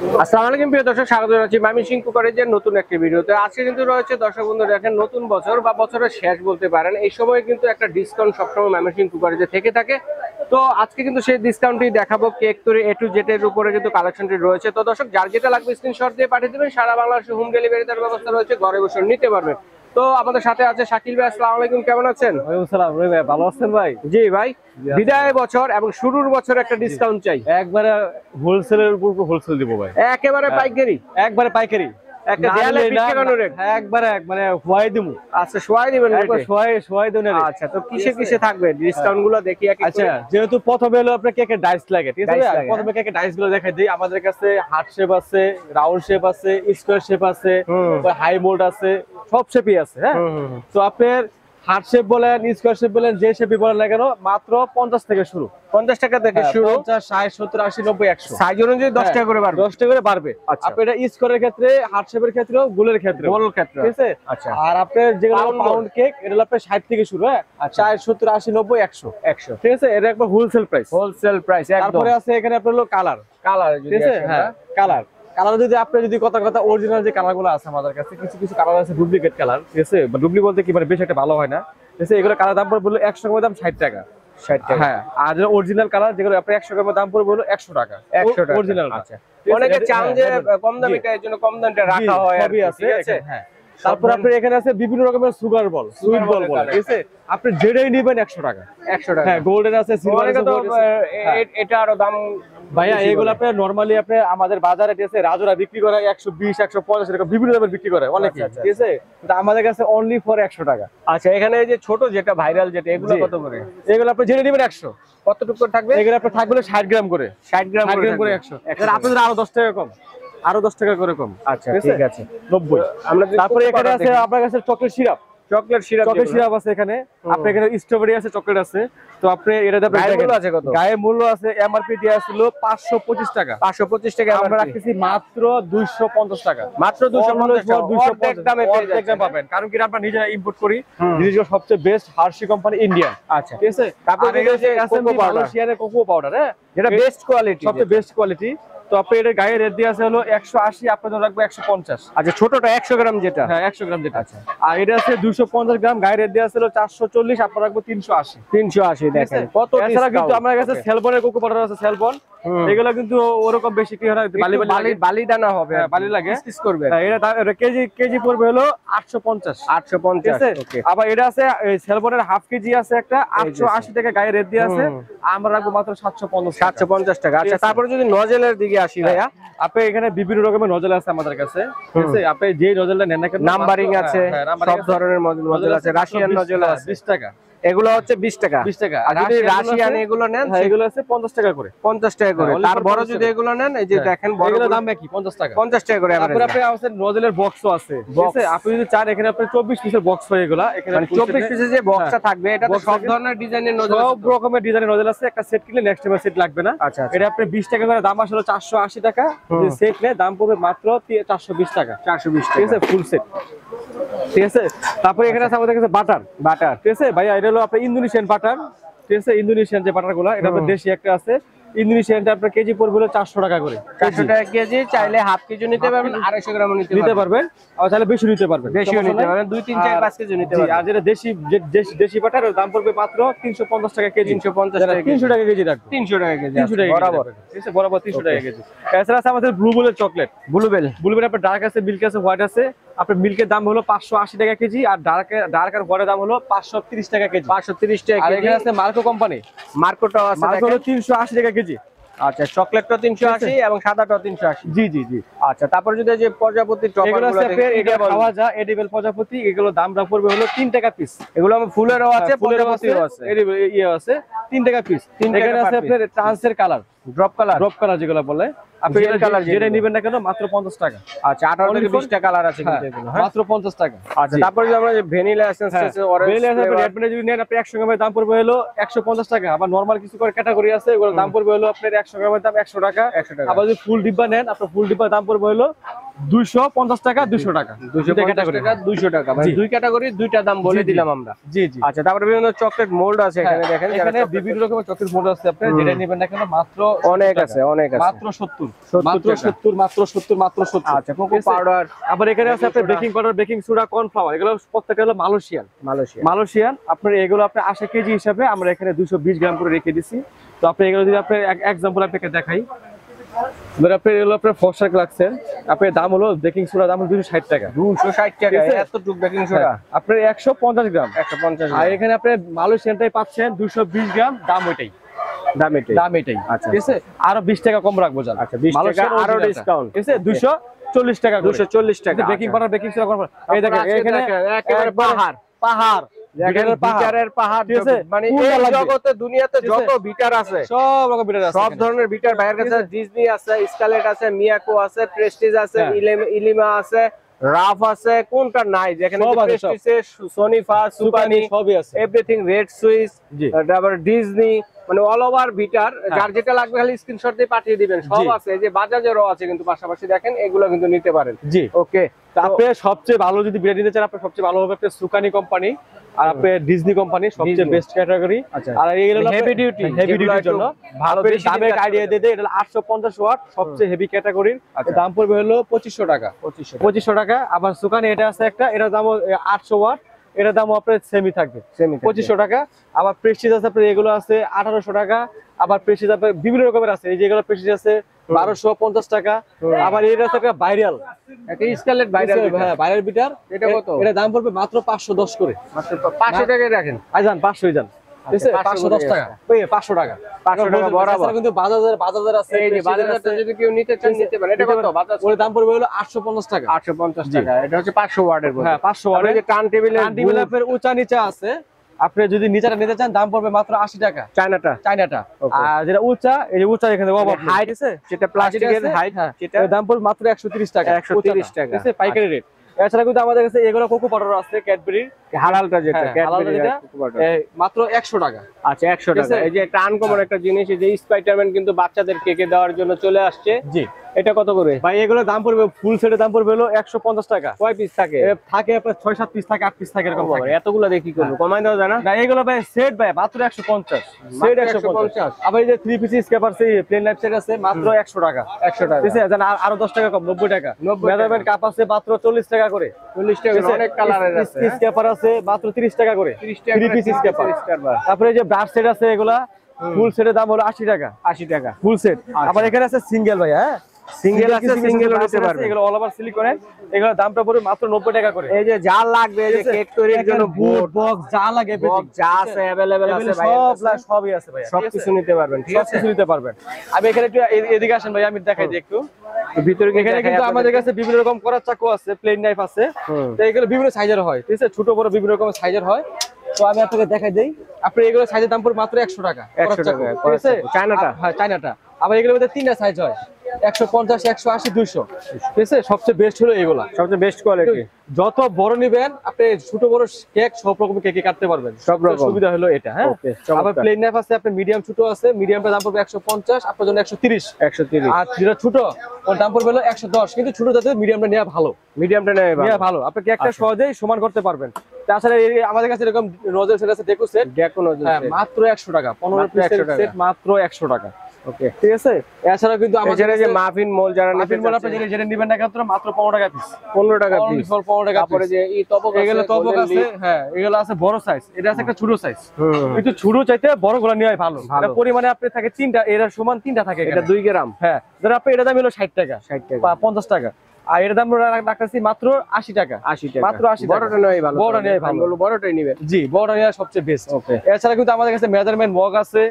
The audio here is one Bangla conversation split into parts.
আসসালামু আলাইকুম প্রিয় দর্শক, স্বাগত জানাচ্ছি ময়মনসিংহ কুকারেজের নতুন একটি ভিডিওতে। আজকে কিন্তু রয়েছে দর্শক বন্ধু, দেখেন নতুন বছর বা বছরের শেষ বলতে পারেন, এই সময় কিন্তু একটা ডিসকাউন্ট সবসময় ময়মনসিংহ কুকারেজে থেকে থাকে। তো আজকে কিন্তু সেই ডিসকাউন্টটি দেখাবো। কেক তৈরি A to Z এর উপরে কিন্তু কালেকশনটি রয়েছে। তো দর্শক, যার যেটা লাগবে স্ক্রিনশট দিয়ে পাঠিয়ে দেবেন। সারা বাংলাদেশে হোম ডেলিভারি দেওয়ার ব্যবস্থা রয়েছে, ঘরে বসে নিতে পারবেন। তো আমাদের সাথে আছে শাকিল ভাই। আসসালামু আলাইকুম, কেমন আছেন? ওয়ালাইকুম সালাম। ভাই ভালো আছেন ভাই? জি ভাই, বিদায় বছর এবং শুরুর বছর একটা ডিসকাউন্ট চাই। একবারে হোলসেলের উপর হোলসেল দিব ভাই, একেবারে পাইকারি, একবারে পাইকারি, একটা দেয়ালে পিটানো রেট। একবারে মানে হোয়াই দিমু। আচ্ছা, সোয়াই দিবেন একবার সোয়াই দেন রে। আচ্ছা, তো কিসে কিসে থাকবে ডিসকাউন্ট গুলো দেখি এক এক করে। আচ্ছা, যেহেতু প্রথমে হলো আপনার কেকের ডাইস লাগে, ঠিক আছে? প্রথমে কেকের ডাইস গুলো দেখাই দিই। আমাদের কাছে হার্ট শেপ আছে, রাউন্ড শেপ আছে, স্কয়ার শেপ আছে, হাই মোল্ড আছে, সব শেপই আছে। হ্যাঁ, তো আপনার হার্ট শেপ বলেন, স্কয়ার শেপ বলেন, যে শেপই বলেন না কেন, মাত্র 50 থেকে শুরু। 50 টাকা থেকে শুরু। 50, 60, 70, 80, 90, 100 সাইজ অনুযায়ী 10 টাকা করে বাড়বে। 10 টাকা করে বাড়বে। আপনি এটা স্কয়ারের ক্ষেত্রে, হার্ট শেপের ক্ষেত্রে, গোলের ক্ষেত্রে, গোলের ক্ষেত্রে, ঠিক আছে? আচ্ছা। আর আপনার যেগুলো পাউন্ড কেক, এটা হলো আপনার 60 থেকে শুরু। হ্যাঁ, 60, 70, 80, 90, 100, ঠিক আছে? এটা একবার হোলসেল প্রাইস। হোলসেল প্রাইস একদম। তারপরে আছে এখানে আপনার হলো কালার, যদি ঠিক আছে? হ্যাঁ, কালার যদি আপনি যদি কথা অরিজিনাল যে কালার গুলো আছে আমাদের কাছে, কিছু কিছু কালার আছে ডুপ্লিকেট কালার, ঠিক আছে? ডুপ্লিকেট বলতে কি মানে বেশ একটা ভালো হয় না, ঠিক আছে? এগুলো কালার দাম পড়বে 100 গ্রামের দাম 60 টাকা। 60 টাকা, হ্যাঁ। আর যে অরিজিনাল কালার যেগুলো আপনি 100 গ্রামের দাম পড়বে 100 টাকা। 100 টাকা অরিজিনাল। আচ্ছা, অনেকে চান যে কম দামে এর জন্য কম দামটা রাখা হয়, সবই আছে, ঠিক আছে? হ্যাঁ। তারপর আপনার এখানে আছে বিভিন্ন রকমের সুগার বল, সুইট বল, ঠিক আছে? আপনি যেটাই নেবেন 100 টাকা। 100 টাকা, হ্যাঁ। গোল্ডেন আছে, সিলভার আছে। এটা আরো দাম ভাইয়া, এগুলো আপনি নরমালি আপনি আমাদের বাজারে, ঠিক আছে, রাজুরা বিক্রি করে 120, 150 এরকম বিভিন্ন দামে বিক্রি করে অনেকে, ঠিক আছে? কিন্তু আমাদের কাছে অনলি ফর 100 টাকা। আচ্ছা, এখানে এই যে ছোট যেটা ভাইরাল যেটা, এগুলো কত করে? এগুলো আপনি যেটা নেবেন 100। কতটুকু করে থাকবে? এগুলো আপনি থাকবে 60 গ্রাম করে। 60 গ্রাম করে 100। আপনাদের আরো 10 টাকা কম, আরো 10 টাকা করে কম। আচ্ছা, ঠিক আছে, 90। তারপরে এখানে আছে আপনার কাছে চকলেট সিরাপ, আছে এখানে। আপনার এখানে স্ট্রবেরি আছে, চকলেট আছে। তো আপনি এটা গায়ে মূল্য আছে, এমআরপি দেয়া ছিল 525 টাকা। 525 টাকা আমরা রাখতেছি মাত্র 250 টাকা। মাত্র 250 দামে পাবেন। কারণ কি আমরা নিজেরা ইম্পোর্ট করি, জিনিসগুলো সবচেয়ে বেস্ট হার্শি কোম্পানি ইন্ডিয়ান। আচ্ছা, ঠিক আছে? তারপরে মালয়েশিয়ার কোকো পাউডার, হ্যাঁ, যেটা বেস্ট কোয়ালিটি, সবচেয়ে বেস্ট কোয়ালিটি। তো আপনি এটা গায়ে রেট দিয়ে আছে হলো 180, আপনাদের রাখবো 150। আচ্ছা, ছোটটা 100 গ্রাম যেটা? হ্যাঁ, 100 গ্রাম যেটা। আচ্ছা, আর এটা আছে 250 গ্রাম, গায়ে রেট দিয়ে আছে হলো 440, আপনারা রাখবো 380। 380 দেখেন কত এছাড়া কিন্তু আমার কাছে সেলবনের কোকো পাউডার আছে, সেলবন। এগুলো কিন্তু ওরকম বেশি কি হয়, বালি দানা হবে, বালি লাগে, কিস করবে। এটা কেজি পড়বে হলো 850। 850, ওকে। আবার এটা আছে সেলবনের হাফ কেজি আছে একটা, 880 টাকা গায়ে রেট দিয়ে আছে। আমরা রাখবো মাত্র 750 টাকা। আচ্ছা, তারপরে যদি নজেলের দিকে আসি ভাইয়া, আপনি এখানে বিভিন্ন রকমের নজল আছে আমাদের কাছে, ঠিক আছে? আপনি যে নজলটা নেন না কেন, নাম্বারিং আছে, সব ধরনের নজল আছে। রাশিয়ান নজল আছে 20 টাকা। এগুলো হচ্ছে 20 টাকা। 20 টাকা। আর যদি রাশিয়ান এগুলো নেন, এগুলো আছে 50 টাকা করে। 50 টাকা করে। তার বড় যদি এগুলো নেন, এই যে দেখেন বড়গুলোর দাম কি 50 টাকা। 50 টাকা করে। তারপর আপনি আছে নজলের বক্সও আছে, ঠিক আছে? আপনি যদি চান এখানে আপনি 24 পিসের বক্স হয় এগুলা। এখানে 24 পিসের যে বক্সটা থাকবে, এটা তো সব ধরনের ডিজাইনের নজল, সব রকমের ডিজাইনের নজল আছে। একটা সেট কিনলে নেক্সট টাইম সেট লাগবে না। আচ্ছা, এটা আপনি 20 টাকা করে দাম আসলে 480 টাকা। যদি সেট নেয় দাম পড়বে মাত্র 420 টাকা। 420 টাকা, ঠিক আছে? ফুল সেট, ঠিক আছে? তারপরে এখানে আছে আমাদের কাছে বাটার, ঠিক আছে ভাইয়া? এটা হলো আপনার ইন্দোনেশিয়ান বাটার, ঠিক আছে? ইন্দোনেশিয়ান যে বাটার গুলা, এটা আপনার দেশি একটা আছে। ইন্দোনেশিয়ানটা আপনার কেজি পড়বে হলো 400 টাকা করে। 400 টাকা কেজি। চাইলে হাফ কেজি নিতে পারবেন, 250 গ্রাম নিতে পারবেন। আর চাইলে বেশি নিতে পারবেন, 2, 3, 4, 5 কেজি নিতে পারবেন। আর যেটা দেশি বাটার, ওর দাম পড়বে মাত্র 350 টাকা কেজি। 350 টাকা, 300 টাকা কেজি রাখবো। 300 টাকা কেজি, 300 টাকা বরাবর, ঠিক আছে? বরাবর 300 টাকা কেজি। এছাড়া আছে আমাদের ব্লুবেলের চকলেট। ব্লুবেল আপনার ডার্ক আছে, মিল্ক আছে, হোয়াইট আছে। আপনার মিল্কের দাম হলো 580 টাকা কেজি, আর ডার্ক আর হোয়াইটের দাম হলো 530 টাকা কেজি। 530 টাকা কেজি। আর এখানে আছে মার্কো কোম্পানি, মার্কোটাও আছে, মার্কো হলো 380 টাকা কেজি। আচ্ছা, চকলেটটা 380 এবং সাদাটাও 380। জি। আচ্ছা, তারপর যদি যে প্রজাপতি এগুলো আছে এটা খাওয়া যায়, এডিবল প্রজাপতি, এগুলো দাম পড়বে হলো 3 টাকা পিস। এগুলো ফুলেরও আছে, প্রজাপতিও আছে, এডিবল আছে 3 টাকা পিস। এখানে আছে আপনার ট্রান্সের কালার, ড্রপ কালার যেগুলো বলে। আপনি যেটা নেবেন না কেন, মাত্র 50 টাকা। আচ্ছা, 18 থেকে 20 টা কালার আছে কিন্তু এগুলো, হ্যাঁ, মাত্র 50 টাকা। আচ্ছা, তারপর যদি আমরা ভ্যানিলা এসেন্স আছে, অরেঞ্জ ফ্লেভার, রেড ভ্যানিলা যদি নেন আপনি 100 গ্রামের দাম পড়বে হলো 150 টাকা। আবার নরমাল কিছু করে ক্যাটাগরি আছে, ওগুলোর দাম পড়বে হলো আপনার 100 গ্রামের দাম 100 টাকা। আবার যদি ফুল ডিব্বা নেন, আপনার ফুল ডিব্বার দাম পড়বে হলো 250 টাকা 200 টাকা 250 টাকা 200 টাকা, মানে দুই ক্যাটাগরি দুইটা দাম বলে দিলাম আমরা। জি জি। আচ্ছা, তারপরে বিভিন্ন চকলেট মোল্ড আছে এখানে, দেখেন এখানে বিভিন্ন রকমের চকলেট মোল্ড আছে, আপনি যেটা নেবেন না কেন মাত্র অনেক আছে, অনেক আছে, মাত্র 70 মাত্র 70 মাত্র 70 মাত্র 70। আচ্ছা, কোকো পাউডার, আবার এখানে আছে আপনার baking powder, baking soda, cornflour, এগুলো প্রত্যেকটা হলো মালয়েশিয়ান। আপনার এগুলো আপনার 80 কেজি হিসাবে আমরা এখানে 220 গ্রাম করে রেখে দিছি। তো আপনি এগুলো যদি আপনি এক্সাম্পল আপনাকে দেখাই, ধর আপনি এগুলো আপনার ফর্সা লাগছে, আপনার দাম হলো বেকিং সোডা দাম হলো 260 টাকা। 260 টাকা এতটুকু বেকিং সোডা, আপনার 150 গ্রাম 150 আর এখানে আপনি মালয়েশিয়ানটাই পাচ্ছেন 220 গ্রাম, দাম ওইটাই, দাম এটাই। আচ্ছা, ঠিক আছে, আরো 20 টাকা কম রাখবো জান। আচ্ছা, 20 টাকা আরো ডিসকাউন্ট, ঠিক আছে, 240 টাকা, 240 টাকা baking powder, baking soda, cornflour. এই দেখেন এখানে একেবারে পাহাড় বিটারের পাহাড়, মানে এই জগতে দুনিয়াতে যত বিটার আছে সব রকম বিটার আছে, সব ধরনের বিটার বাইরের কাছে ডিজনি আছে, স্কালেট আছে, মিয়াকো আছে, প্রেস্টিজ আছে, ইলিমা আছে, রাফ আছে, কোনটা নাই যেখানে প্রেস্টিজে সোনিফা, সুপানি সবই আছে, এভরিথিং, রেড সুইস, তারপর ডিজনি, মানে অল ওভার বিটার, যার যেটা লাগবে খালি স্ক্রিনশট দিয়ে পাঠিয়ে দিবেন, সব আছে। এই যে বাজাজেরও আছে কিন্তু পাশাপাশি, দেখেন এগুলো কিন্তু নিতে পারেন। জি, ওকে। আপনি সবচেয়ে ভালো যদি বিটার নিতে চান, আপনি সবচেয়ে ভালো হবে আপনার সুকানি কোম্পানি আর আপনার ডিজনি কোম্পানি, সবচেয়ে বেস্ট ক্যাটাগরি। আর এইগুলো হেভি ডিউটির জন্য ভালো দামের আইডিয়া দিয়ে দেয়। এটা 850 ওয়াট সবচেয়ে হেভি ক্যাটাগরির, দাম পড়বে হলো 2500 টাকা। 2500 টাকা। আবার সুকানি এটা আছে একটা, এটার দাম 800 ওয়াট, এটার দাম আপনার সেমি থাকবে 2500 টাকা। আবার প্রেস্টিজ আছে আপনার, এগুলো আছে 1800 টাকা। আবার প্রেস্টিজ আপনার বিভিন্ন রকমের আছে, এই যেগুলো প্রেস্টিজ আছে 1250 টাকা। আবার এটা আছে একটা ভাইরাল, একটা স্কালেট ভাইরাল, হ্যাঁ ভাইরাল বিটার, এটা কত? এটা দাম পড়বে মাত্র 510 করে, মাত্র 500 টাকায় রাখেন। আইজান 500 যান, ঠিক আছে, 510 টাকা, ওই 500 টাকা, 500 টাকা বরাবর। কিন্তু বাজাজের আছে, এই যে বাজাজটা যদি কেউ নিতে চান নিতে পারেন। এটা কত বাজাজ? ওর দাম পড়বে হলো 850 টাকা। 850 টাকা। এটা হচ্ছে 500 ওয়াটের, হ্যাঁ 500 ওয়াটের। এই যে টার্ন টেবিলের উঁচা নিচা আছে, আপনি যদি নিচাটা নিতে চান দাম পড়বে মাত্র 80 টাকা। চায়নাটা। আর যেটা উঁচা, এই যে উঁচা এখানে হাইট আছে, যেটা প্লাস্টিকের হাইট, সেটা দাম পড়বে মাত্র 130 টাকা। 130 টাকা, ঠিক আছে, পাইকারি রেট। এছাড়া কিন্তু আমাদের কাছে এগুলো কোকো পাউডার আছে, ক্যাডবেরি হালালটা, যেটা ক্যাডবেরি মাত্র 100 টাকা। আচ্ছা, 100 টাকা। এই যে একটা আনকমন একটা জিনিস, এই যে স্পাইডারম্যান কিন্তু বাচ্চাদের কেকে দেওয়ার জন্য চলে আসছে। জি, এটা কত করে ভাই? এগুলো দাম পড়বে ফুল সেটের দাম পড়বে হলো 150 টাকা। কয় পিস থাকে? থাকে আপনার 6-7 পিস থাকে, 8 পিস থাকে, এরকম। এতগুলো দেখি করব, কমাই দাও জানা না? এগুলো ভাই সেট ভাই মাত্র 150, সেট 150। আবার এই যে 3 পিস স্ক্যাপ আছে, প্লেন লাইফ সেট আছে মাত্র 100 টাকা। 100 টাকা, ঠিক আছে, জানা আরো 10 টাকা কম, 90 টাকা। মেজারমেন্ট কাপ আছে মাত্র 40 টাকা করে। 40 টাকা, অনেক কালারের আছে। স্ক্যাপার আছে মাত্র 30 টাকা করে, 30 টাকা 3 পিস স্ক্যাপার। তারপরে এই যে ব্রাশ সেট আছে, এগুলা ফুল সেটের দাম হলো 80 টাকা। 80 টাকা ফুল সেট। আবার এখানে আছে সিঙ্গেল ভাই, হ্যাঁ সিঙ্গেল আছে, সিঙ্গেলও নিতে পারবেন। এগুলো অল ওভার সিলিকনের, এগুলোর দামটা পড়বে মাত্র 90 টাকা করে। এই যে যা লাগবে, এই যে কেক তৈরির জন্য বোর্ড বক্স যা লাগে, যা আছে अवेलेबल আছে ভাই, সবই আছে ভাই, সব কিছু নিতে পারবেন। ঠিক আছে, কিছু নিতে পারবেন। আমি এখানে একটু এদিকে আসেন ভাই, আমি দেখাই দিই একটু ভিতরে। এখানে কিন্তু আমাদের কাছে বিভিন্ন রকম করার চাকু আছে, প্লেন নাইফ আছে, তো এগুলো বিভিন্ন সাইজের হয়, ঠিক আছে, ছোট বড় বিভিন্ন রকমের সাইজের হয়। তো আমি আপনাকে দেখাই দেই, আপনি এগুলো সাইজের দাম পড়বে মাত্র 100 টাকা। 100 টাকা, ঠিক আছে, চায়নাটা। হ্যাঁ চায়নাটা। আবার এগুলোর মধ্যে তিনটা সাইজ হয়, 150, 180, 200। ঠিক আছে, সবচেয়ে বেস্ট হলো এগুলা, সবচেয়ে বেস্ট কোয়ালিটি। যত বড় নিবেন আপনি, ছোট বড় কেক সব রকম কেকে কাটতে পারবেন, সব রকম সুবিধা হলো এটা। হ্যাঁ, আবার প্লেন নাইফ আছে, আপনি মিডিয়াম ছোট আছে, মিডিয়ামটা দাম পড়বে 150, আপনার জন্য 130। আর যেটা ছোট ওর দাম পড়বে হলো 110। কিন্তু ছোট যাতে মিডিয়ামটা নেওয়া ভালো, মিডিয়ামটা নেওয়া ভালো, আপনি কেকটা সহজেই সমান করতে পারবেন। তাছাড়া আমাদের কাছে এরকম নজল সেট আছে, ডেকো সেট, মাত্র 100 টাকা, 15 পিসের সেট মাত্র 100 টাকা। ওকে, ঠিক আছে। এছাড়া কিন্তু আমাদের যে মাফিন মোল, যারা মাফিন মোল আপনি যেটা নেবেন না কেন মাত্র 15 টাকা পিস, 15 টাকা পিস, 15 টাকা। তারপরে যে এই তবক, এগুলো তবক আছে, হ্যাঁ এগুলো আছে বড় সাইজ, এটা আছে একটা ছোট সাইজ। কিন্তু ছোট চাইতে বড় গুলো নেওয়াই ভালো, পরিমাণে আপনি থাকে 3টা, এর সমান 3টা থাকে, এটা 2 গ্রাম। হ্যাঁ, ধর আপনি এটা দাম হলো 60 টাকা, 60 টাকা বা 50 টাকা। আর এর দাম রাখতেছি মাত্র 80 টাকা। 80 টাকা, মাত্র 80 টাকা। বড়টা নেওয়াই ভালো, বড়টা নেওয়াই ভালো, বড়টাই নেবেন। জি, বড়টা নেওয়া সবচেয়ে বেস্ট। ওকে, এছাড়া কিন্তু আমাদের কাছে মেজারমেন্ট মগ আছে,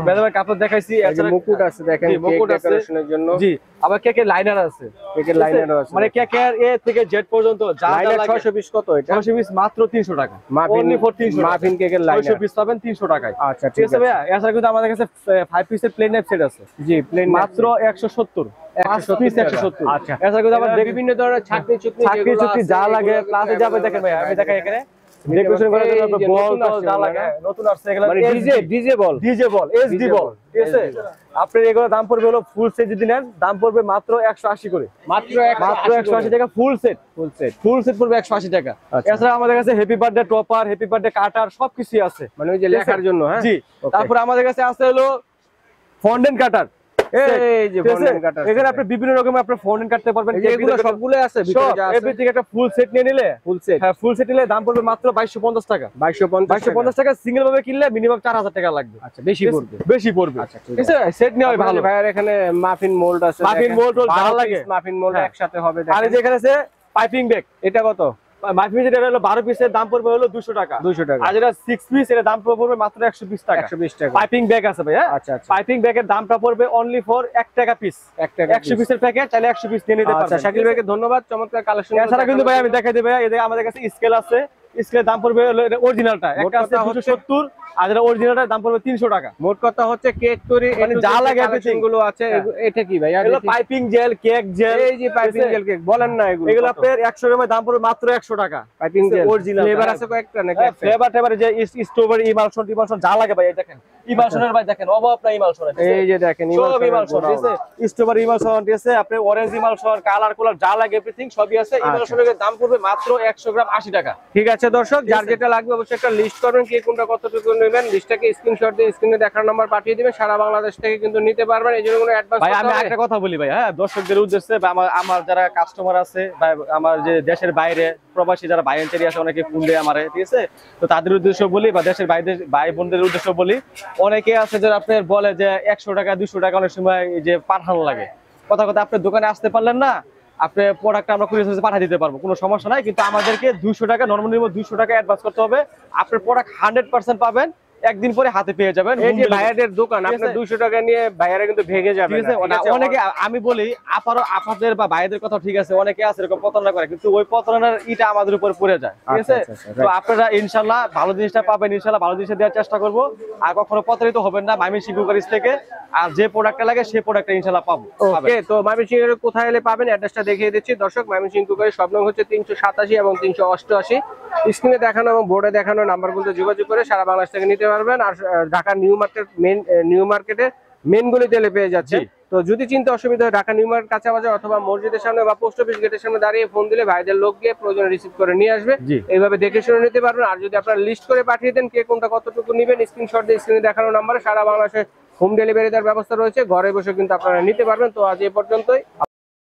মেজারমেন্ট কাপড় দেখাইছি, এছাড়া মুকুট আছে, দেখেন কেক ডেকোরেশনের জন্য। জি, আবার কেকের লাইনার আছে, কেকের লাইনারও আছে, মানে কেকের এ থেকে জেড পর্যন্ত যা যা লাগে। 600 পিস কত এটা? 600 পিস মাত্র 300 টাকা। মাফিন 300, মাফিন কেকের লাইনার 600 পিস পাবেন 300 টাকায়। আচ্ছা, ঠিক আছে ভাইয়া। এছাড়া কিন্তু আমাদের কাছে 5 পিসের প্লেন নাইফ সেট আছে। জি, প্লেন মাত্র 170, 170। আচ্ছা, এছাড়া কিন্তু আবার বিভিন্ন ধরনের ছাকনি চুকনি যা লাগে প্লাসে যাবে, দেখেন ভাই আমি দেখাই এখানে ডেকোরেশন করার জন্য এই যে বল নতুন আসছে যা মনে হয় লাগে না? নতুন আসছে এগুলা মানে ডিজে বল। ডিজে বল এসডি DJ বল বল, ঠিক আছে SD বল। আপনার এগুলো দাম পড়বে হলো ফুল সেট যদি নেন দাম পড়বে মাত্র 180 করে মাত্র মাত্র 180 টাকা ফুল সেট ফুল সেট পড়বে 180 টাকা আচ্ছা। এছাড়া আমাদের কাছে happy birthday topper happy birthday cutter সবকিছু আছে মানে ওই যে লেখার জন্য, হ্যাঁ জি Okay. তারপর আমাদের কাছে আছে হলো ফন্ডেন্ট কাটার এই যে fondant cutter এখানে set। আপনি বিভিন্ন রকমের আপনি ফন্ডেন্ট কাটতে পারবেন এই যে এগুলো সবগুলো আছে ভিতরে যা আছে এভরিথিং একটা ফুল সেট নিয়ে নিলে ফুল সেট হ্যাঁ ফুল সেট নিলে দাম পড়বে মাত্র 2250 টাকা 2250 টাকা সিঙ্গেল ভাবে কিনলে মিনিমাম 4000 টাকা লাগবে আচ্ছা বেশি পড়বে। বেশি পড়বে আচ্ছা, ঠিক ঠিক আছে সেট নেওয়া ভালো ভালো ভাইয়ার এখানে মাফিন মোল্ড আছে, মাফিন মোল্ড যা লাগে মাফিন মোল্ড হ্যাঁ। একসাথে হবে আর এই দেখেন। যে এখানে আছে পাইপিং ব্যাগ এটা কত? মাফিন যেটা হলো 12 পিসের দাম পড়বে হলো 200 টাকা 200 টাকা আর যেটা 6 পিস এর দাম পড়বে মাত্র 120 টাকা 120 টাকা। পাইপিং ব্যাগ আছে ভাই হ্যাঁ আচ্ছা আচ্ছা পাইপিং ব্যাগের দামটা পড়বে অনলি ফর 1 টাকা পিস 1 টাকা 100 পিসের প্যাকেট চাইলে 100 পিস নিয়ে নিতে আচ্ছা পারবেন শাকিল ভাইকে ধন্যবাদ, চমৎকার কালেকশন। এছাড়া কিন্তু ভাই আমি দেখাই দেব এদিকে আমাদের কাছে স্কেল আছে স্কেলের দাম পড়বে অরিজিনালটা একটা আছে কথা হচ্ছে- 270 আর যেটা অরিজিনালটার দাম পড়বে 300 টাকা মোট কথা হচ্ছে কেক তৈরি মানে যা লাগে কালেকশন গুলো আছে হ্যাঁ। এটা কি ভাই? এগুলো পাইপিং জেল কেক জেল এই যে পাইপিং জেল কেক বলেন না, এগুলো এগুলো কত? আপনার 100 গ্রামের দাম পড়বে মাত্র 100 টাকা পাইপিং জেল original ফ্লেভার টা। আছে কয়েকটা নাকি একটা? ফ্লেভার টেভার যে স্ট্রবেরি ইমালশন যা লাগে ভাই এই দেখেন ইমালশনের ভাই দেখেন অভাব না ইমালশন এই যে দেখেন সব ইমালশন ঠিক আছে স্ট্রবেরি ইমালশন ঠিক আছে আপনি অরেঞ্জ ইমালশন কালার কুলার যা লাগে এভরিথিং সবই আছে ইমালশনের দাম পড়বে মাত্র 100 গ্রাম 80 টাকা ঠিক আছে দর্শক, যার যেটা লাগবে অবশ্যই একটা লিস্ট করবেন, কে কোনটা কতটুকু নেবেন, লিস্টটাকে স্ক্রিনশট দিয়ে স্ক্রিনে দেখার নাম্বার পাঠিয়ে দিবেন, সারা বাংলাদেশ থেকে কিন্তু নিতে পারবেন, এই জন্য কোনো অ্যাডভান্স ভাই আমি একটা কথা বলি ভাই হ্যাঁ দর্শকদের উদ্দেশ্যে বা আমার যারা কাস্টমার আছে বা আমার যে দেশের বাইরে প্রবাসী যারা ভাই আন্টি আছে অনেকে ফোন দেয় আমারে ঠিক আছে তো তাদের উদ্দেশ্য বলি বা দেশের বাইরে ভাই বোনদের উদ্দেশ্য বলি অনেকে আছে যারা আপনার বলে যে 100 টাকা 200 টাকা অনেক সময় এই যে পাঠানো লাগে কথা আপনার দোকানে আসতে পারলেন না আপনি প্রোডাক্ট আমরা কুরিয়ার সার্ভিসে পাঠিয়ে দিতে পারবো কোনো সমস্যা নাই কিন্তু আমাদেরকে 200 টাকা নরমালি 200 টাকা অ্যাডভান্স করতে হবে আপনার প্রোডাক্ট 100% পাবেন একদিন পরে হাতে পেয়ে যাবেন এই যে ভাইয়াদের দোকান আপনি 200 টাকা নিয়ে ভাইয়ারা কিন্তু ভেগে যাবে ঠিক আছে অনেকে আমি বলি আপনাদের বা ভাইদের কথা ঠিক আছে অনেকে আছে এরকম প্রতারণা করে কিন্তু ওই প্রতারণার ইটা আমাদের উপর পড়ে যায় ঠিক আছে তো আপনারা ইনশাআল্লাহ ভালো জিনিসটা পাবেন ইনশাআল্লাহ ভালো জিনিসটা দেওয়ার চেষ্টা করব আর কখনো প্রতারিত হবেন না ময়মনসিংহ গাড়ি থেকে আর যে প্রোডাক্টটা লাগে সেই প্রোডাক্টটা ইনশাআল্লাহ পাবো ওকে তো ময়মনসিংহ এর কোথায় এলে পাবেন অ্যাড্রেসটা দেখিয়ে দিচ্ছি দর্শক ময়মনসিংহ গাড়ি সব নং হচ্ছে 387 এবং 388 স্ক্রিনে দেখানো এবং বোর্ডে দেখানো নাম্বারগুলোতে যোগাযোগ করে সারা বাংলাদেশ থেকে নিতে পারবেন আর ঢাকা নিউ মার্কেটের মেন গলিতে এলে পেয়ে যাচ্ছে তো যদি চিন্তা অসুবিধা হয় ঢাকা নিউ মার্কেট কাঁচা বাজার অথবা মসজিদের সামনে বা পোস্ট অফিস গেটের সামনে দাঁড়িয়ে ফোন দিলে ভাইদের লোক গিয়ে প্রয়োজনে রিসিভ করে নিয়ে আসবে এইভাবে দেখে শুনে নিতে পারবেন আর যদি আপনারা লিস্ট করে পাঠিয়ে দেন কে কোনটা কতটুকু নেবেন স্ক্রিনশট দিয়ে স্ক্রিনে দেখানো নাম্বারে সারা বাংলাদেশে হোম ডেলিভারি দেওয়ার ব্যবস্থা রয়েছে ঘরে বসে কিন্তু আপনারা নিতে পারবেন তো আজ এই পর্যন্তই।